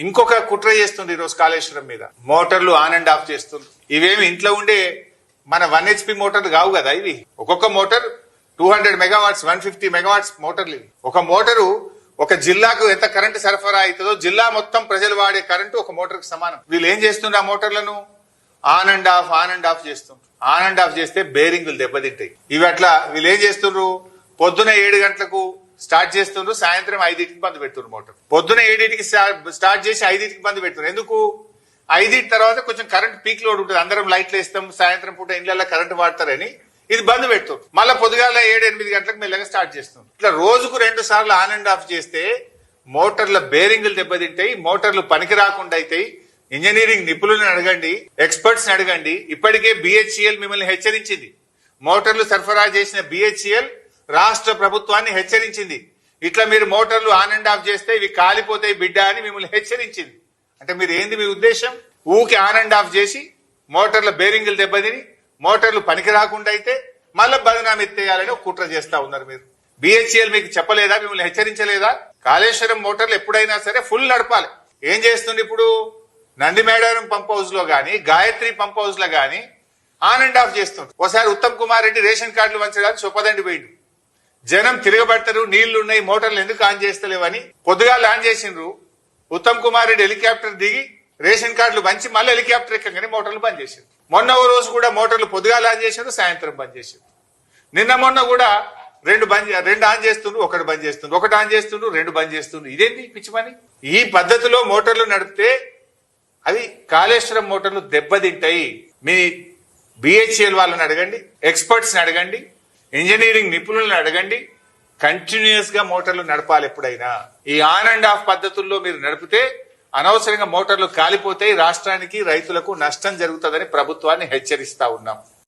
ఇంకొక కుట్ర చేస్తుంది ఈరోజు కాళేశ్వరం మీద. మోటార్లు ఆన్ అండ్ ఆఫ్ చేస్తుంది. ఇవేమి ఇంట్లో ఉండే మన 1 HP మోటార్లు కావు కదా ఇవి. ఒక్కొక్క మోటార్ 200 మెగావాట్స్ 150 మెగావాట్స్ మోటార్లు ఇవి. ఒక మోటారు ఒక జిల్లాకు ఎంత కరెంటు సరఫరా అవుతుందో జిల్లా మొత్తం ప్రజలు వాడే కరెంటు ఒక మోటార్కి సమానం. వీళ్ళు ఏం చేస్తుండ్రు? ఆ మోటార్లను ఆన్ అండ్ ఆఫ్ చేస్తుండ్రు. ఆన్ అండ్ ఆఫ్ చేస్తే బేరింగులు దెబ్బతింటాయి. ఇవి అట్లా వీళ్ళు ఏం చేస్తుండ్రు? పొద్దున 7 గంటలకు స్టార్ట్ చేస్తుండ్రు, సాయంత్రం 5కి బంద్ పెడుతుండ్రు మోటార్. పొద్దున 7కి స్టార్ట్ చేసి 5కి బంద్ పెడుతున్నారు. ఎందుకు? 5 తర్వాత కొంచెం కరెంట్ పీక్ లోడ్ ఉంటుంది, అందరం లైట్లు వేస్తాం, సాయంత్రం పూట ఇళ్లలో కరెంట్ వాడతారని ఇది బంద్ పెడుతుంది. మళ్ళీ పొద్దుగాల 7-8 గంటలకు మెల్లగా స్టార్ట్ చేస్తుంది. ఇట్లా రోజుకు 2 సార్లు ఆన్ అండ్ ఆఫ్ చేస్తే మోటార్ల బేరింగులు దెబ్బతింటాయి, మోటార్లు పనికి రాకుండా అవుతాయి. ఇంజనీరింగ్ నిపుణులను అడగండి, ఎక్స్పర్ట్స్ అడగండి. ఇప్పటికే BHEL మిమ్మల్ని హెచ్చరించింది. మోటార్లు సరఫరా చేసిన BHEL రాష్ట్ర ప్రభుత్వాన్ని హెచ్చరించింది. ఇట్లా మీరు మోటార్లు ఆన్ అండ్ ఆఫ్ చేస్తే ఇవి కాలిపోతాయి బిడ్డ అని మిమ్మల్ని హెచ్చరించింది. అంటే మీరు ఏంది మీ ఉద్దేశం? ఊకి ఆన్ అండ్ ఆఫ్ చేసి మోటార్ల బేరింగులు దెబ్బతిని మోటార్లు పనికి రాకుండా అయితే మళ్ళీ బదనాం ఎత్తేయాలని ఒక కుట్ర చేస్తా ఉన్నారు మీరు. BHEL మీకు చెప్పలేదా? మిమ్మల్ని హెచ్చరించలేదా? కాళేశ్వరం మోటార్లు ఎప్పుడైనా సరే ఫుల్ నడపాలి. ఏం చేస్తుంది ఇప్పుడు? నందిమేడారం పంప్ హౌస్ లో గాని, గాయత్రి పంప్ హౌస్ లో గాని ఆన్ అండ్ ఆఫ్ చేస్తుంది. ఒకసారి ఉత్తమ్ కుమార్ రెడ్డి రేషన్ కార్డులు వంచడానికి చొప్పదండి పోయిండు. జనం తిరగబడతారు, నీళ్లున్నాయి, మోటార్లు ఎందుకు ఆన్ చేస్తలేవని పొద్దుగా ఆన్ చేసిండ్రు. ఉత్తమ్ కుమార్ రెడ్డి హెలికాప్టర్ దిగి రేషన్ కార్డులు పంచి మళ్ళీ హెలికాప్టర్ ఎక్కగానే మోటార్లు బంద్ చేసిండ్రు. మొన్న ఓ రోజు కూడా మోటార్లు పొద్దుగా ఆన్ చేసిండ్రు, సాయంత్రం బంద్ చేసిండ్రు. నిన్న మొన్న కూడా 2 ఆన్ చేస్తుండ్రు, 1 బంద్ చేస్తుండ్రు, 1 ఆన్ చేస్తుండ్రు, 2 బంద్ చేస్తుండ్రు. ఇదేంటి పిచ్చి పని? ఈ పద్ధతిలో మోటార్లు నడిపితే అవి కాళేశ్వరం మోటార్లు దెబ్బతింటాయి. మీ BHEL వాళ్ళని అడగండి, ఎక్స్పర్ట్స్ ని అడగండి, ఇంజనీరింగ్ నిపుణులను అడగండి. కంటిన్యూస్ గా మోటార్లు నడపాలి. ఎప్పుడైనా ఈ ఆన్ అండ్ ఆఫ్ పద్ధతుల్లో మీరు నడిపితే అనవసరంగా మోటార్లు కాలిపోతాయి, రాష్ట్రానికి రైతులకు నష్టం జరుగుతుందని ప్రభుత్వాన్ని హెచ్చరిస్తా ఉన్నాం.